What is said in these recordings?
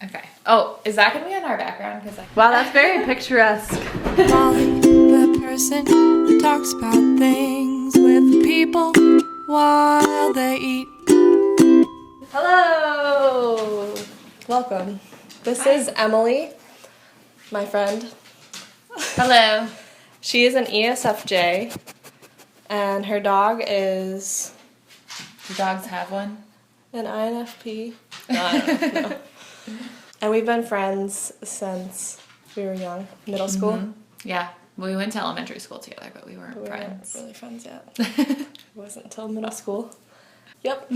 Okay. Oh, is that going to be in our background? Wow, that's very picturesque. Molly, the person who talks about things with people while they eat. Hello! Welcome. This is Emily, my friend. Hello. She is an ESFJ, and her dog is Do dogs have one? an INFP. No, I don't know. And we've been friends since we were young, middle school. Mm-hmm. Yeah. We went to elementary school together, but we weren't But we friends. weren't really friends yet. It wasn't until middle school. Yep.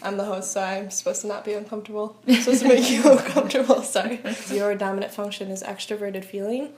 I'm the host, so I'm supposed to not be uncomfortable. I'm supposed to make you uncomfortable, sorry. Your dominant function is extroverted feeling,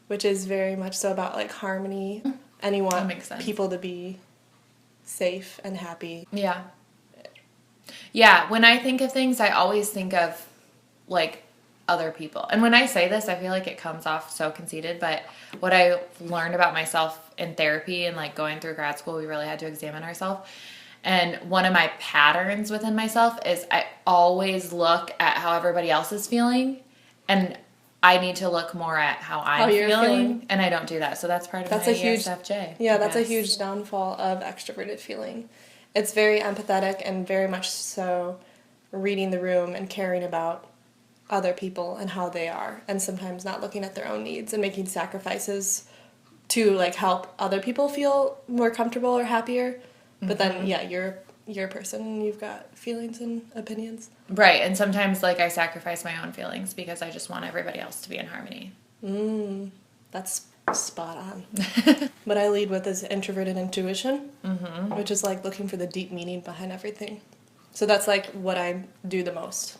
which is very much so about like harmony, and you That want makes sense. people to be safe and happy. Yeah. Yeah, when I think of things, I always think of, like, other people. And when I say this, I feel like it comes off so conceited, but what I learned about myself in therapy and, like, going through grad school, we really had to examine ourselves. And one of my patterns within myself is I always look at how everybody else is feeling, and I need to look more at how I'm you're feeling. and I don't do that. So that's part of That's my a huge ESFJ. Yeah, I that's a guess. huge downfall of extroverted feeling. It's very empathetic and very much so reading the room and caring about other people and how they are, and sometimes not looking at their own needs and making sacrifices to like help other people feel more comfortable or happier. But then yeah, you're a person and you've got feelings and opinions. Right, and sometimes, like, I sacrifice my own feelings because I just want everybody else to be in harmony. That's spot on. What I lead with is introverted intuition, which is like looking for the deep meaning behind everything. So that's like what I do the most.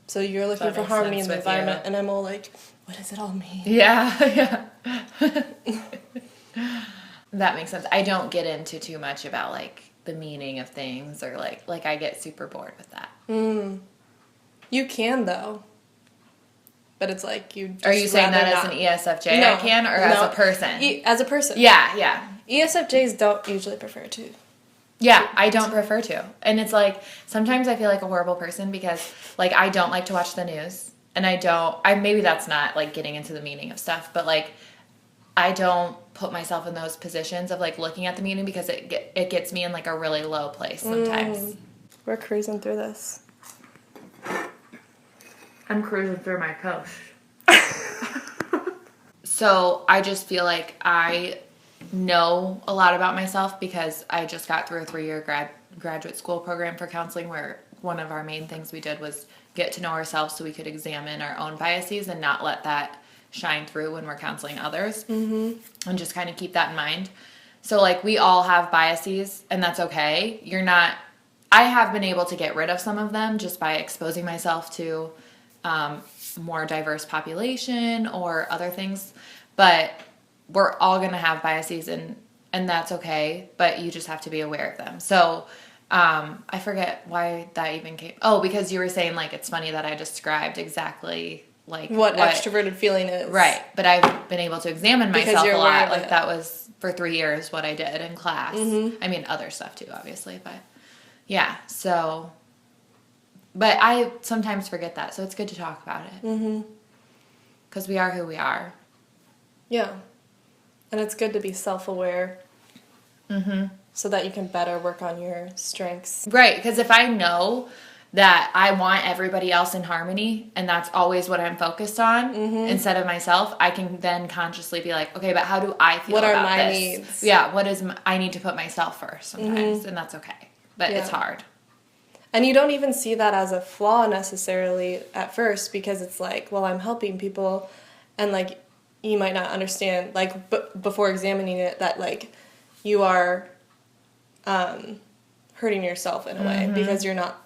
So you're looking That for makes harmony sense in the with you. environment, and I'm all like, what does it all mean? Yeah, yeah. That makes sense. I don't get into too much about, like, the meaning of things, or, like I get super bored with that. You can, though. But it's like you just Are you saying that as rather an not. ESFJ No, I can, or as no. a person? As a person. Yeah, yeah. ESFJs don't usually prefer to. Yeah, I don't prefer to. And it's like, sometimes I feel like a horrible person because, like, I don't like to watch the news. And maybe that's not, like, getting into the meaning of stuff, but, like, I don't put myself in those positions of, like, looking at the meaning because it gets me in, like, a really low place sometimes. We're cruising through this. I'm cruising through my coast. So I just feel like I know a lot about myself because I just got through a 3-year graduate school program for counseling where one of our main things we did was get to know ourselves so we could examine our own biases and not let that shine through when we're counseling others. And just kind of keep that in mind. So, like, we all have biases, and that's okay. I have been able to get rid of some of them just by exposing myself to more diverse population or other things, but we're all going to have biases, and that's okay, but you just have to be aware of them. So I forget why that even came. Oh, because you were saying, like, it's funny that I described exactly like What extroverted feeling is. right, but I've been able to examine Because myself you're a aware lot. of Like, it. that was for 3 years what I did in class. I mean, other stuff too, obviously, but yeah, so, but I sometimes forget that, so it's good to talk about it. Because we are who we are. Yeah. And it's good to be self-aware. So that you can better work on your strengths. Right, because if I know that I want everybody else in harmony, and that's always what I'm focused on, instead of myself, I can then consciously be like, okay, but how do I feel What are about my this? needs? Yeah, I need to put myself first sometimes, and that's okay. But it's Yeah. hard. And you don't even see that as a flaw necessarily at first, because it's like, well, I'm helping people, and like you might not understand, like before examining it, that like you are hurting yourself in a way because you're not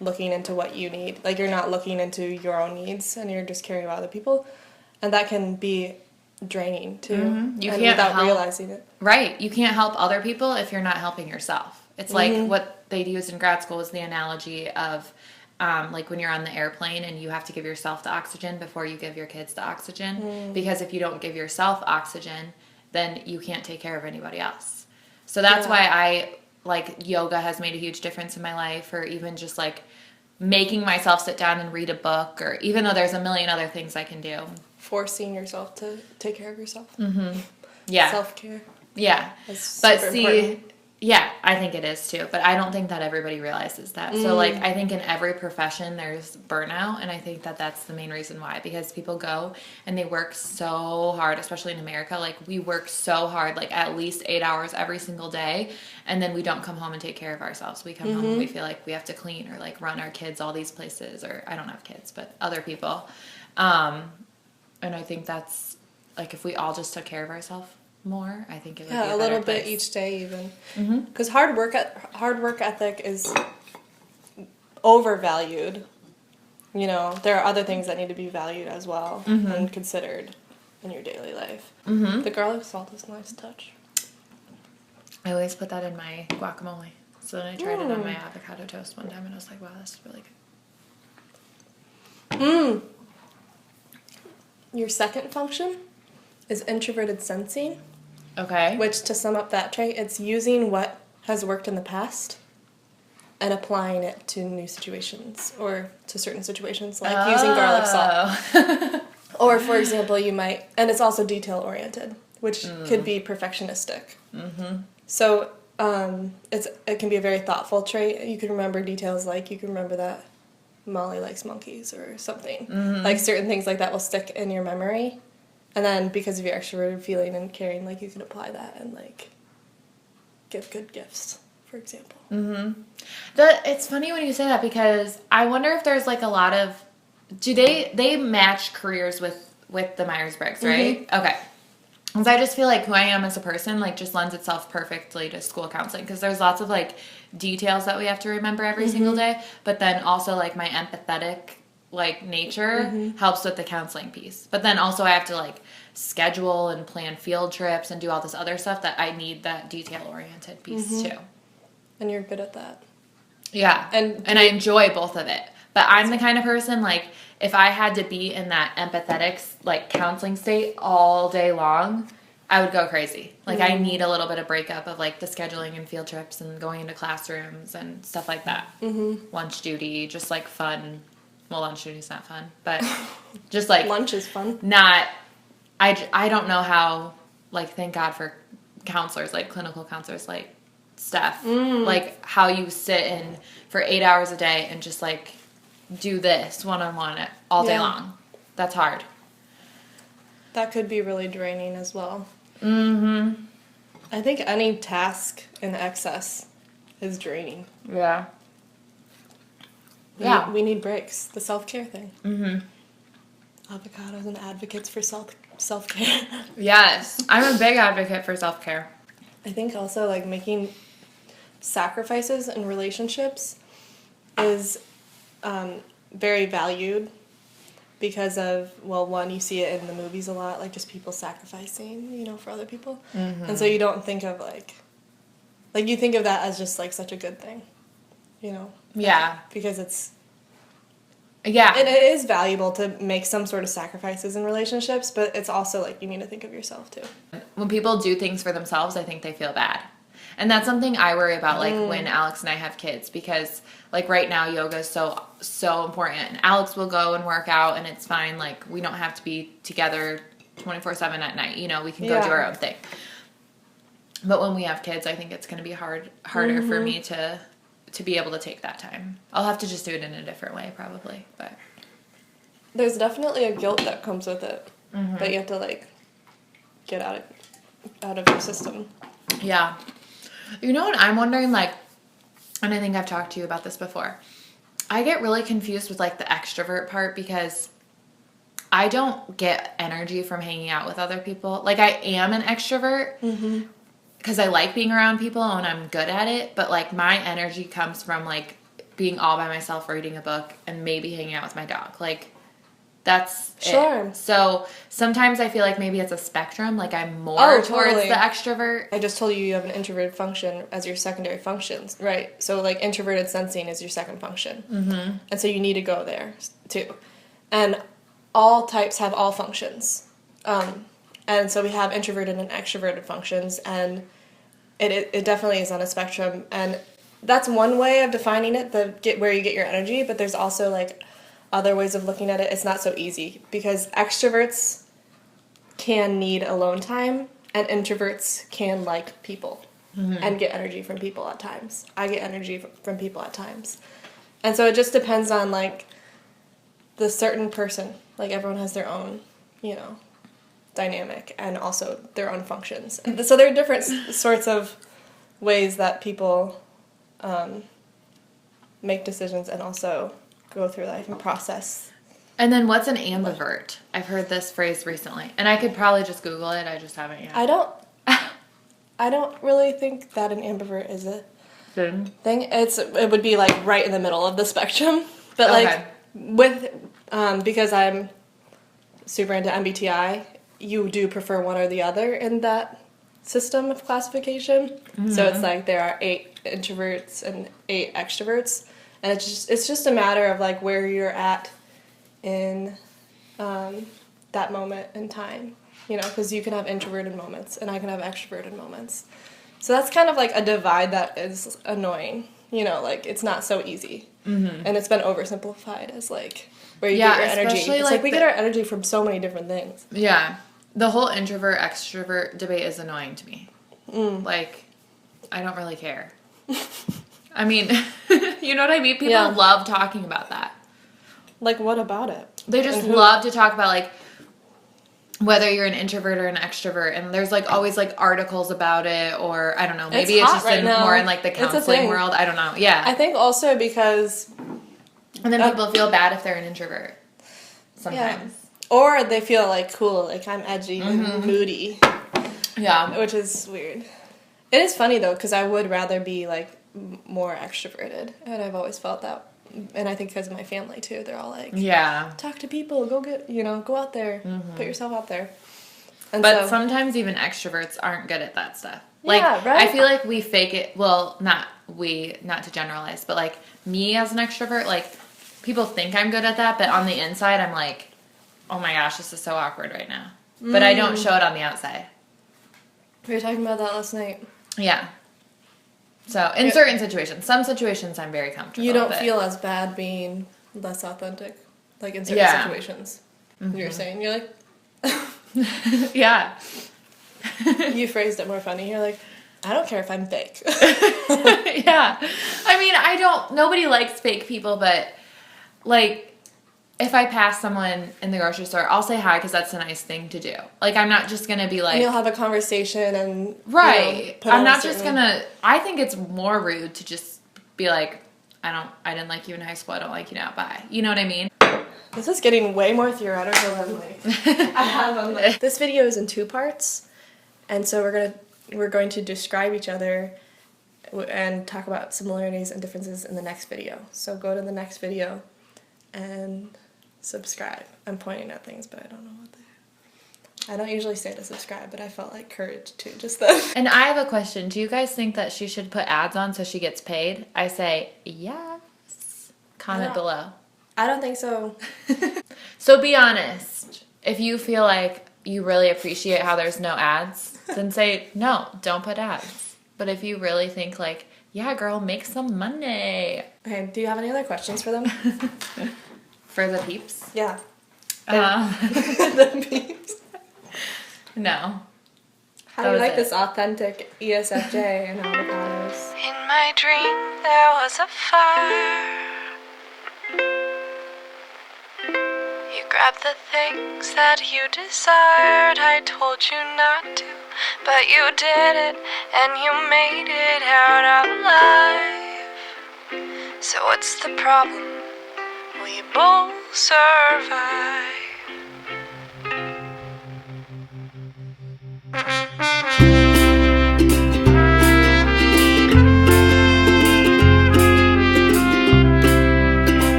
looking into what you need. Like, you're not looking into your own needs, and you're just caring about other people, and that can be draining too. You and can't without help- realizing it. Right. You can't help other people if you're not helping yourself. It's like what they used in grad school is the analogy of like when you're on the airplane and you have to give yourself the oxygen before you give your kids the oxygen. Because if you don't give yourself oxygen, then you can't take care of anybody else. So that's why yoga has made a huge difference in my life, or even just like making myself sit down and read a book, or even though there's a million other things I can do. Forcing yourself to take care of yourself. Yeah. Self-care. Yeah. That's But super see, important. yeah, I think it is too. But I don't think that everybody realizes that. So, like, I think in every profession there's burnout. And I think that that's the main reason why. Because people go and they work so hard, especially in America. Like, we work so hard, like, at least 8 hours every single day. And then we don't come home and take care of ourselves. We come home and we feel like we have to clean or, like, run our kids all these places. Or I don't have kids, but other people. And I think that's, like, if we all just took care of ourselves more, I think it would be Yeah, a a little bit place. each day even. Because hard work ethic is overvalued. You know, there are other things that need to be valued as well and considered in your daily life. The garlic salt is a nice touch. I always put that in my guacamole. So then I tried it on my avocado toast one time and I was like, wow, this is really good. Your second function is introverted sensing, Okay. which, to sum up that trait, it's using what has worked in the past and applying it to new situations or to certain situations, like using garlic salt. Or, for example, you might, and it's also detail oriented, which could be perfectionistic. So it can be a very thoughtful trait. You can remember details, like you can remember that Molly likes monkeys or something. Like certain things like that will stick in your memory. And then because of your extroverted feeling and caring, like you can apply that and like give good gifts, for example. It's funny when you say that because I wonder if there's like a lot of, do they match careers with the Myers-Briggs, right? Okay. Because I just feel like who I am as a person, like, just lends itself perfectly to school counseling. Because there's lots of, like, details that we have to remember every single day. But then also, like, my empathetic, like, nature helps with the counseling piece. But then also I have to, like, schedule and plan field trips and do all this other stuff that I need that detail-oriented piece, too. And you're good at that. Yeah. And I enjoy both of it. But I'm the kind of person, like, if I had to be in that empathetic, like, counseling state all day long, I would go crazy. Like, I need a little bit of breakup of, like, the scheduling and field trips and going into classrooms and stuff like that. Lunch duty, just, like, fun. Well, lunch duty's not fun, but just, like... Lunch is fun. Not... I don't know how, like, thank God for counselors, like, clinical counselors, like, Steph. Like, how you sit in for 8 hours a day and just, like... do this one-on-one all day long. That's hard. That could be really draining as well. I think any task in excess is draining. Yeah. We need breaks. The self-care thing. Avocados and advocates for self-care. Yes. I'm a big advocate for self-care. I think also, like, making sacrifices in relationships is very valued because of, well, one, you see it in the movies a lot, like just people sacrificing, you know, for other people. And so you don't think of, like, you think of that as just, like, such a good thing, you know? Yeah. Because it's... Yeah. And it is valuable to make some sort of sacrifices in relationships, but it's also, like, you need to think of yourself, too. When people do things for themselves, I think they feel bad. And that's something I worry about, like, when Alex and I have kids, because, like, right now yoga is so important. And Alex will go and work out, and it's fine. Like, we don't have to be together 24/7 at night. You know, we can go do our own thing. But when we have kids, I think it's going to be harder for me to be able to take that time. I'll have to just do it in a different way, probably. But there's definitely a guilt that comes with it that you have to, like, get out of your system. Yeah. You know what I'm wondering, like, and I think I've talked to you about this before. I get really confused with, like, the extrovert part because I don't get energy from hanging out with other people. Like, I am an extrovert because I like being around people and I'm good at it. But, like, my energy comes from, like, being all by myself reading a book and maybe hanging out with my dog. Like, that's it. So sometimes I feel like maybe it's a spectrum. Like, I'm more towards the extrovert. I just told you have an introverted function as your secondary functions, right? So, like, introverted sensing is your second function. And so you need to go there, too. And all types have all functions. And so we have introverted and extroverted functions, and it definitely is on a spectrum. And that's one way of defining it, where you get your energy, but there's also like other ways of looking at it. It's not so easy because extroverts can need alone time and introverts can like people and get energy from people at times. I get energy from people at times. And so it just depends on like the certain person. Like everyone has their own, you know, dynamic and also their own functions. So there are different sorts of ways that people make decisions and also go through life and process. And then what's an ambivert? I've heard this phrase recently, and I could probably just Google it. I just haven't yet. I don't really think that an ambivert is a Thing? It would be like right in the middle of the spectrum, but like because I'm super into MBTI, you do prefer one or the other in that system of classification. Mm-hmm. So it's like there are 8 introverts and 8 extroverts, and it's just a matter of like where you're at in that moment in time, you know, because you can have introverted moments and I can have extroverted moments. So that's kind of like a divide that is annoying, you know, like it's not so easy. Mm-hmm. And it's been oversimplified as like where you get your energy. It's like we get our energy from so many different things. Yeah. The whole introvert extrovert debate is annoying to me. Like, I don't really care. I mean, you know what I mean? People love talking about that. Like, what about it? They just love to talk about, like, whether you're an introvert or an extrovert. And there's, like, always, like, articles about it. Or, I don't know, maybe it's just more in, like, the counseling world. I don't know. Yeah. I think also because... And then people feel bad if they're an introvert. Sometimes. Yeah. Or they feel, like, cool. Like, I'm edgy and moody. Yeah. Which is weird. It is funny, though, because I would rather be, like, more extroverted. And I've always felt that. And I think because of my family, too. They're all like, talk to people, go out there, put yourself out there. And but sometimes even extroverts aren't good at that stuff. Like, yeah, right? I feel like we fake it, well, not to generalize, but, like, me as an extrovert, like, people think I'm good at that, but on the inside, I'm like, oh my gosh, this is so awkward right now. But I don't show it on the outside. We were talking about that last night. Yeah. So, in certain situations. Some situations I'm very comfortable. You don't feel as bad being less authentic. Like, in certain situations. Mm-hmm. You're saying, you're like... yeah. You phrased it more funny. You're like, I don't care if I'm fake. Yeah. I mean, nobody likes fake people, but, like... If I pass someone in the grocery store, I'll say hi because that's a nice thing to do. Like, I'm not just going to be like... And you'll have a conversation and... Right. I'm not just going to... I think it's more rude to just be like, I didn't like you in high school. I don't like you now. Bye. You know what I mean? This is getting way more theoretical than I have. This video is in 2 parts. And so we're going to describe each other and talk about similarities and differences in the next video. So go to the next video and... subscribe. I'm pointing at things, but I don't know what they are. I don't usually say to subscribe, but I felt like courage too, just then. And I have a question. Do you guys think that she should put ads on so she gets paid? I say yes. Comment below. I don't think so. So be honest. If you feel like you really appreciate how there's no ads, then say no, don't put ads. But if you really think like, yeah, girl, make some money. Okay, do you have any other questions for them? For the peeps? Yeah. The peeps? No. How do you like this authentic ESFJ and avocados? In my dream there was a fire. You grabbed the things that you desired. I told you not to, but you did it, and you made it out alive. So what's the problem? We both survive.